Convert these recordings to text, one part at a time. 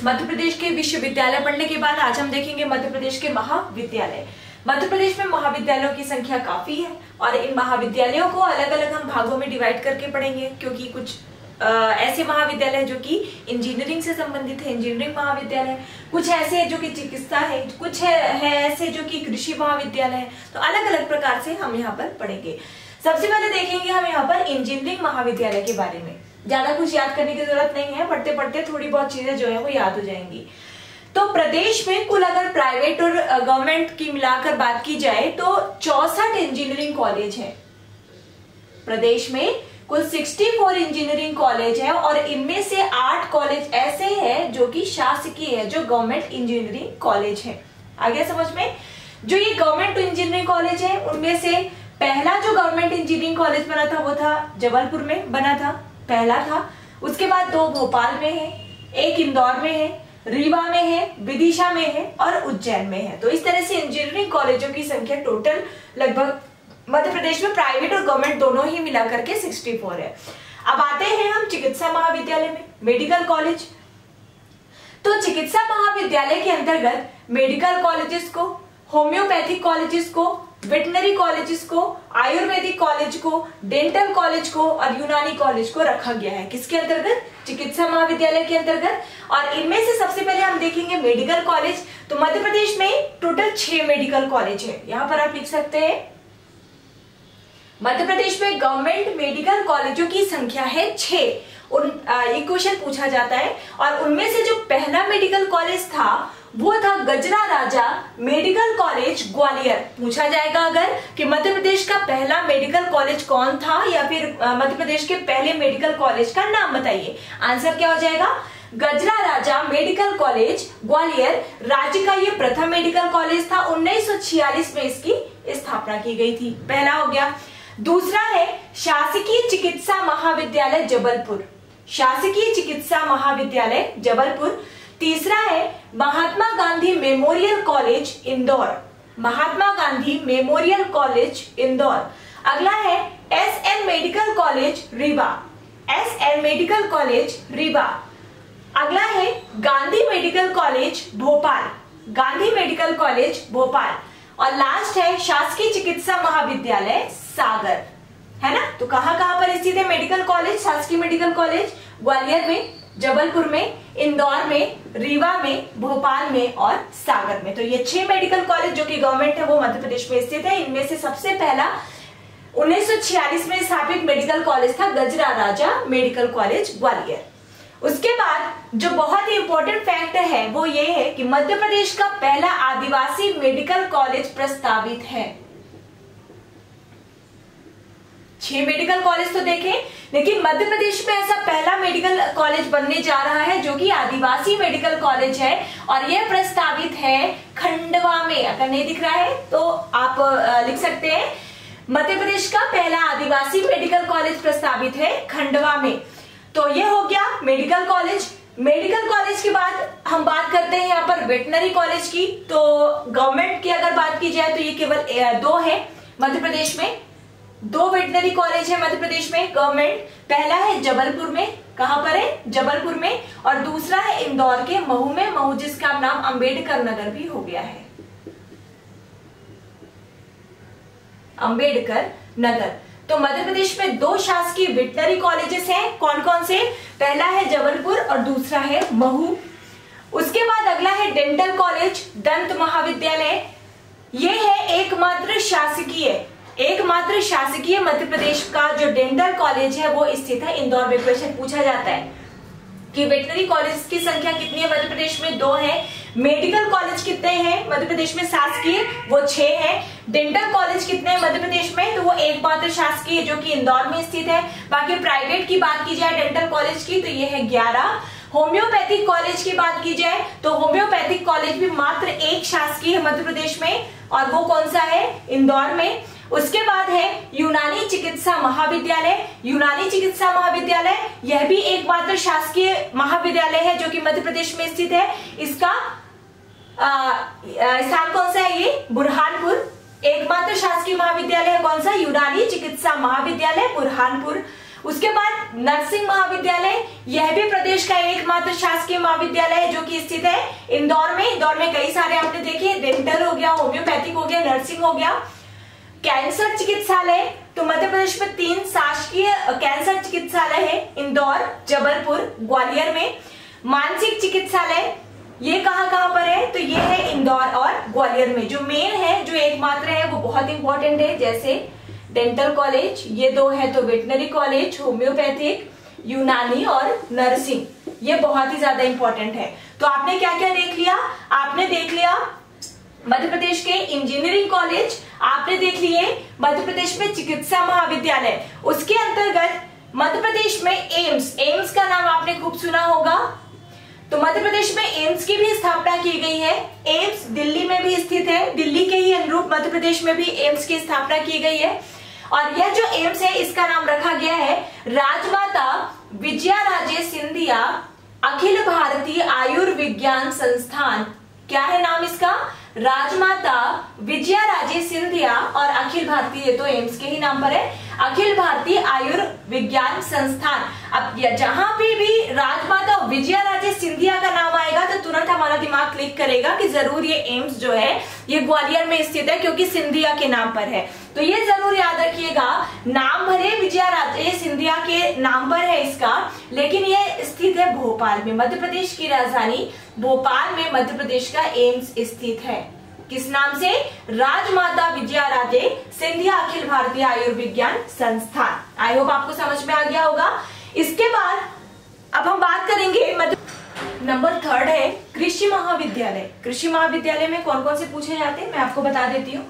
मध्य प्रदेश के विश्वविद्यालय पढ़ने के बाद आज हम देखेंगे मध्य प्रदेश के महाविद्यालय। मध्य प्रदेश में महाविद्यालयों की संख्या काफी है और इन महाविद्यालयों को अलग अलग हम भागों में डिवाइड करके पढ़ेंगे, क्योंकि कुछ ऐसे महाविद्यालय हैं जो कि इंजीनियरिंग से संबंधित है, इंजीनियरिंग महाविद्यालय, कुछ ऐसे हैं जो कि चिकित्सा है, कुछ है ऐसे जो कि कृषि महाविद्यालय है। तो अलग अलग प्रकार से हम यहाँ पर पढ़ेंगे। सबसे पहले देखेंगे हम यहाँ पर इंजीनियरिंग महाविद्यालय के बारे में। ज्यादा कुछ याद करने की जरूरत नहीं है, पढ़ते पढ़ते थोड़ी बहुत चीजें जो है वो याद हो जाएंगी। तो प्रदेश में कुल अगर प्राइवेट और गवर्नमेंट की मिलाकर बात की जाए तो 64 इंजीनियरिंग कॉलेज है। प्रदेश में कुल 64 इंजीनियरिंग कॉलेज है और इनमें से 8 कॉलेज ऐसे हैं जो कि शासकीय है, जो गवर्नमेंट इंजीनियरिंग कॉलेज है। आगे समझ में, जो ये गवर्नमेंट इंजीनियरिंग कॉलेज है उनमें से पहला जो गवर्नमेंट इंजीनियरिंग कॉलेज बना था वो था जबलपुर में बना था, पहला था। उसके बाद 2 भोपाल में है, 1 इंदौर में है, रीवा में है, विदिशा में है और उज्जैन में है। तो इस तरह से इंजीनियरिंग कॉलेजों की संख्या टोटल लगभग मध्य प्रदेश में प्राइवेट और गवर्नमेंट दोनों ही मिलाकर के 64 है। अब आते हैं हम चिकित्सा महाविद्यालय में, मेडिकल कॉलेज। तो चिकित्सा महाविद्यालय के अंतर्गत मेडिकल कॉलेजेस को, होम्योपैथिक कॉलेजेस को, वेटनरी कॉलेजेस को, आयुर्वेदिक कॉलेज को, डेंटल कॉलेज को और यूनानी कॉलेज को रखा गया है। किसके अंतर्गत? चिकित्सा महाविद्यालय के अंतर्गत। और इनमें से सबसे पहले हम देखेंगे मेडिकल कॉलेज। तो मध्य प्रदेश में टोटल 6 मेडिकल कॉलेज है। यहाँ पर आप लिख सकते हैं मध्य प्रदेश में गवर्नमेंट मेडिकल कॉलेजों की संख्या है 6। ये क्वेश्चन पूछा जाता है और उनमें से जो पहला मेडिकल कॉलेज था वो था गजरा राजा मेडिकल कॉलेज ग्वालियर। पूछा जाएगा अगर कि मध्य प्रदेश का पहला मेडिकल कॉलेज कौन था या फिर मध्य प्रदेश के पहले मेडिकल कॉलेज का नाम बताइए। आंसर क्या हो जाएगा? गजरा राजा मेडिकल कॉलेज ग्वालियर। राज्य का ये प्रथम मेडिकल कॉलेज था। 1946 में इसकी स्थापना की गई थी। पहला हो गया। दूसरा है शासकीय चिकित्सा महाविद्यालय जबलपुर, शासकीय चिकित्सा महाविद्यालय जबलपुर। तीसरा है Mahatma Gandhi memorial college Indore, Mahatma Gandhi memorial college Indore. अगला है SN medical college Rewa, SN medical college Rewa. अगला है Gandhi medical college Bhopal, Gandhi medical college Bhopal. और लास्ट है शासकीय चिकित्सा महाविद्यालय सागर, है ना। तो कहां कहां पर स्थित है मेडिकल कॉलेज? शासकीय मेडिकल कॉलेज ग्वालियर में, जबलपुर में, इंदौर में, रीवा में, भोपाल में और सागर में। तो ये 6 मेडिकल कॉलेज जो कि गवर्नमेंट है वो मध्य प्रदेश में स्थित है। इनमें से सबसे पहला 1946 में स्थापित मेडिकल कॉलेज था गजरा राजा मेडिकल कॉलेज ग्वालियर। उसके बाद जो बहुत ही इंपॉर्टेंट फैक्ट है वो ये है कि मध्य प्रदेश का पहला आदिवासी मेडिकल कॉलेज प्रस्तावित है। 6 मेडिकल कॉलेज तो देखे, लेकिन मध्य प्रदेश में ऐसा पहला मेडिकल कॉलेज बनने जा रहा है जो कि आदिवासी मेडिकल कॉलेज है और यह प्रस्तावित है खंडवा में। अगर नहीं दिख रहा है तो आप लिख सकते हैं मध्य प्रदेश का पहला आदिवासी मेडिकल कॉलेज प्रस्तावित है खंडवा में। तो ये हो गया मेडिकल कॉलेज। मेडिकल कॉलेज के बाद हम बात करते हैं यहाँ पर वेटनरी कॉलेज की। तो गवर्नमेंट की अगर बात की जाए तो ये केवल 2 है मध्य प्रदेश में। 2 वेटनरी कॉलेज है मध्य प्रदेश में गवर्नमेंट। पहला है जबलपुर में, कहां पर है? जबलपुर में। और दूसरा है इंदौर के महू में, महू जिसका नाम अंबेडकर नगर भी हो गया है, अंबेडकर नगर। तो मध्य प्रदेश में 2 शासकीय वेटनरी कॉलेजेस हैं। कौन कौन से? पहला है जबलपुर और दूसरा है महू। उसके बाद अगला है डेंटल कॉलेज, दंत महाविद्यालय। ये है एकमात्र शासकीय मध्य प्रदेश का जो डेंटल कॉलेज है वो स्थित है इंदौर में। क्वेश्चन पूछा जाता है कि वेटनरी कॉलेज की संख्या कितनी है मध्य प्रदेश में? 2 है। मेडिकल कॉलेज कितने हैं मध्य प्रदेश में? शासकीय वो 6 है। डेंटल कॉलेज कितने हैं मध्य प्रदेश में? तो वो एकमात्र शासकीय जो कि इंदौर में स्थित है। बाकी प्राइवेट की बात की जाए डेंटल कॉलेज की तो ये है 11। होम्योपैथिक कॉलेज की बात की जाए तो होम्योपैथिक कॉलेज भी मात्र 1 शासकीय है मध्य प्रदेश में और वो कौन सा है? इंदौर में। उसके बाद है यूनानी चिकित्सा महाविद्यालय, यूनानी चिकित्सा महाविद्यालय यह भी एकमात्र शासकीय महाविद्यालय है जो कि मध्य प्रदेश में स्थित है। इसका स्थान कौन सा है? ये बुरहानपुर। एकमात्र शासकीय महाविद्यालय है कौन सा? यूनानी चिकित्सा महाविद्यालय बुरहानपुर। उसके बाद नर्सिंग महाविद्यालय, यह भी प्रदेश का एकमात्र शासकीय महाविद्यालय है जो कि स्थित है इंदौर में। इंदौर में कई सारे आपने देखे, डेंटल हो गया, होम्योपैथिक हो गया, नर्सिंग हो गया। कैंसर चिकित्सालय, तो मध्य प्रदेश में 3 शासकीय कैंसर चिकित्सालय है, इंदौर, जबलपुर, ग्वालियर में। मानसिक चिकित्सालय ये कहाँ पर है, तो ये है इंदौर और ग्वालियर में। जो मेन है, जो एकमात्र है, वो बहुत इंपॉर्टेंट है, जैसे डेंटल कॉलेज, ये 2 है, तो वेटनरी कॉलेज, होम्योपैथिक, यूनानी और नर्सिंग, ये बहुत ही ज्यादा इंपॉर्टेंट है। तो आपने क्या क्या देख लिया, आपने देख लिया मध्य प्रदेश के इंजीनियरिंग कॉलेज, आपने देख लिए मध्य प्रदेश में चिकित्सा महाविद्यालय, उसके अंतर्गत मध्य प्रदेश में एम्स का नाम आपने खूब सुना होगा। तो मध्य प्रदेश में एम्स की भी स्थापना की गई है। एम्स दिल्ली में भी स्थित है, दिल्ली के ही अनुरूप मध्य प्रदेश में भी एम्स की स्थापना की गई है। और यह जो एम्स है, इसका नाम रखा गया है राजमाता विजयाराजे सिंधिया अखिल भारतीय आयुर्विज्ञान संस्थान। क्या है नाम इसका, राजमाता विजयाराजे सिंधिया और अखिल भारतीय, तो एम्स के ही नाम पर है, अखिल भारतीय आयुर्विज्ञान संस्थान। अब जहां भी राजमाता विजयाराजे सिंधिया का नाम आएगा तो तुरंत हमारा दिमाग क्लिक करेगा कि जरूर ये एम्स जो है ये ग्वालियर में स्थित है, क्योंकि सिंधिया के नाम पर है। तो ये जरूर याद रखिएगा, नाम भले विजयाराजे सिंधिया के नाम पर है इसका, लेकिन ये स्थित है भोपाल में, मध्य प्रदेश की राजधानी भोपाल में मध्य प्रदेश का एम्स स्थित है। किस नाम से, राजमाता विजयाराजे सिंधिया अखिल भारतीय आयुर्विज्ञान संस्थान। आई होप आपको समझ में आ गया होगा। इसके बाद अब हम बात करेंगे नंबर 3 है कृषि महाविद्यालय। कृषि महाविद्यालय में कौन कौन से पूछे जाते हैं मैं आपको बता देती हूँ।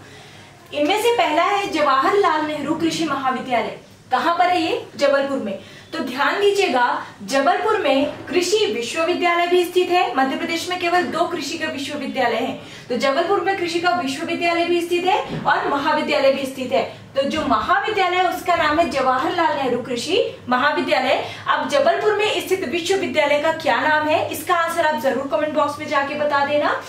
इनमें से पहला है जवाहरलाल नेहरू कृषि महाविद्यालय। कहाँ पर है ये, जबलपुर में। तो ध्यान दीजिएगा, जबलपुर में कृषि विश्वविद्यालय भी स्थित है। मध्य प्रदेश में केवल 2 कृषि का विश्वविद्यालय हैं, तो जबलपुर में कृषि का विश्वविद्यालय भी स्थित है और महाविद्यालय भी स्थित है। तो जो महाविद्यालय है उसका नाम है जवाहरलाल नेहरू कृषि महाविद्यालय। अब जबलपुर में स्थित विश्वविद्यालय का क्या नाम है, इसका आंसर आप जरूर कमेंट बॉक्स में जाके बता देना।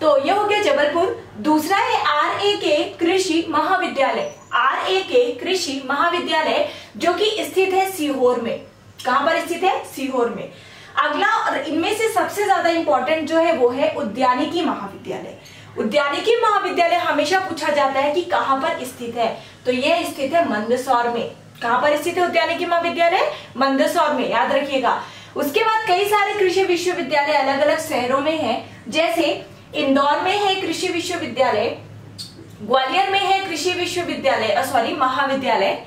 तो यह हो गया जबलपुर। दूसरा है RAK कृषि महाविद्यालय। RAK कृषि महाविद्यालय जो कि स्थित है सीहोर में। कहां पर स्थित है, सीहोर में। अगला और इनमें से सबसे ज्यादा इंपॉर्टेंट जो है वो है उद्यानिकी महाविद्यालय। उद्यानिकी महाविद्यालय हमेशा पूछा जाता है कि कहां पर स्थित है, तो यह स्थित है मंदसौर में। कहां पर स्थित है उद्यानिकी महाविद्यालय, मंदसौर में, याद रखिएगा। उसके बाद कई सारे कृषि विश्वविद्यालय अलग अलग शहरों में है, जैसे इंदौर में है कृषि विश्वविद्यालय, ग्वालियर में है कृषि विश्वविद्यालय महाविद्यालय,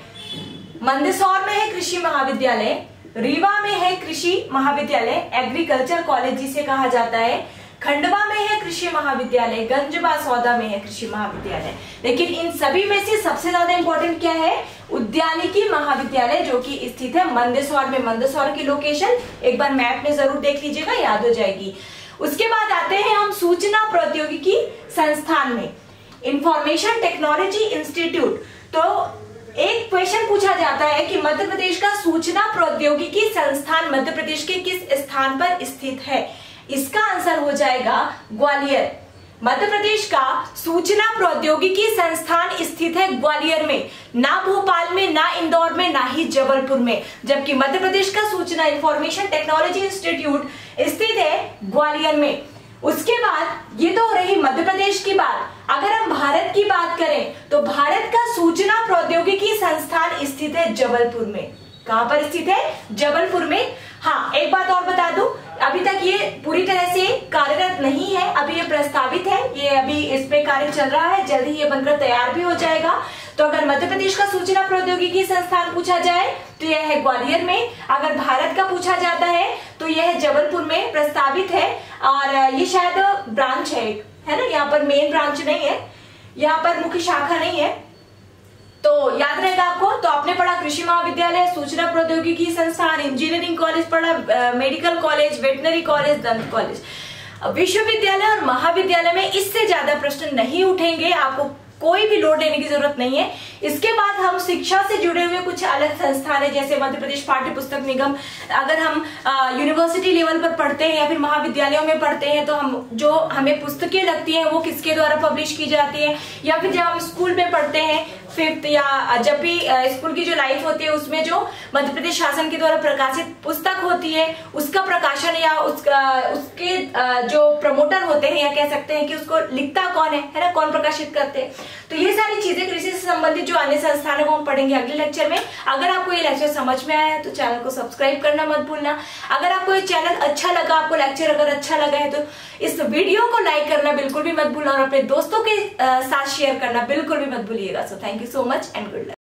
मंदसौर में है कृषि महाविद्यालय, रीवा में है कृषि महाविद्यालय एग्रीकल्चर कॉलेज जिसे कहा जाता है, खंडवा में है कृषि महाविद्यालय, गंजबासौदा में है कृषि महाविद्यालय। लेकिन इन सभी में से सबसे ज्यादा इंपॉर्टेंट क्या है, उद्यानिकी महाविद्यालय जो कि स्थित है मंदसौर में। मंदसौर की लोकेशन एक बार मैप में जरूर देख लीजिएगा, याद हो जाएगी। उसके बाद आते हैं हम सूचना प्रौद्योगिकी संस्थान में, इंफॉर्मेशन टेक्नोलॉजी इंस्टीट्यूट। तो एक क्वेश्चन पूछा जाता है कि मध्य प्रदेश का सूचना प्रौद्योगिकी संस्थान मध्य प्रदेश के किस स्थान पर स्थित है, इसका आंसर हो जाएगा ग्वालियर। मध्य प्रदेश का सूचना प्रौद्योगिकी संस्थान स्थित है ग्वालियर में, ना भोपाल में, ना इंदौर में, ना ही जबलपुर में, जबकि मध्य प्रदेश का सूचना इंफॉर्मेशन टेक्नोलॉजी इंस्टीट्यूट स्थित है ग्वालियर में। उसके बाद ये तो रही मध्य प्रदेश की बात। अगर हम भारत की बात करें तो भारत का सूचना प्रौद्योगिकी संस्थान स्थित है जबलपुर में। कहां पर स्थित है, जबलपुर में। हाँ, एक बात और बता दूं, अभी तक ये पूरी तरह से कार्यरत नहीं है, अभी ये प्रस्तावित है, ये अभी इस पे कार्य चल रहा है, जल्दी ही ये बनकर तैयार भी हो जाएगा। तो अगर मध्य प्रदेश का सूचना प्रौद्योगिकी संस्थान पूछा जाए तो यह है ग्वालियर में, अगर भारत का पूछा जाता है तो यह जबलपुर में प्रस्तावित है। और ये शायद ब्रांच है ना, यहाँ पर मेन ब्रांच नहीं है, यहाँ पर मुख्य शाखा नहीं है, तो याद रहेगा आपको। तो आपने पढ़ा कृषि महाविद्यालय, सूचना प्रौद्योगिकी संस्थान, इंजीनियरिंग कॉलेज पढ़ा, मेडिकल कॉलेज, वेटनरी कॉलेज, दंत कॉलेज। विश्वविद्यालय और महाविद्यालय में इससे ज्यादा प्रश्न नहीं उठेंगे, आपको कोई भी लोड लेने की जरूरत नहीं है। इसके बाद हम शिक्षा से जुड़े हुए कुछ अलग संस्थान है, जैसे मध्य प्रदेश पाठ्य पुस्तक निगम। अगर हम यूनिवर्सिटी लेवल पर पढ़ते हैं या फिर महाविद्यालयों में पढ़ते हैं तो हम जो हमें पुस्तकें लगती हैं वो किसके द्वारा पब्लिश की जाती है, या फिर जब हम स्कूल में पढ़ते हैं 5th या जब भी स्कूल की जो लाइफ होती है उसमें जो मध्य प्रदेश शासन के द्वारा प्रकाशित पुस्तक होती है उसका प्रकाशन या उसके जो प्रमोटर होते हैं या कह सकते हैं कि उसको लिखता कौन है ना, कौन प्रकाशित करते हैं। तो ये सारी चीजें कृषि से संबंधित जो अन्य संस्थान है वो हम पढ़ेंगे अगले लेक्चर में। अगर आपको ये लेक्चर समझ में आया है तो चैनल को सब्सक्राइब करना मत भूलना। अगर आपको ये चैनल अच्छा लगा, आपको लेक्चर अगर अच्छा लगा है तो इस वीडियो को लाइक करना बिल्कुल भी मत भूलना और अपने दोस्तों के साथ शेयर करना बिल्कुल भी मत भूलिएगा। So thank you so much and good luck.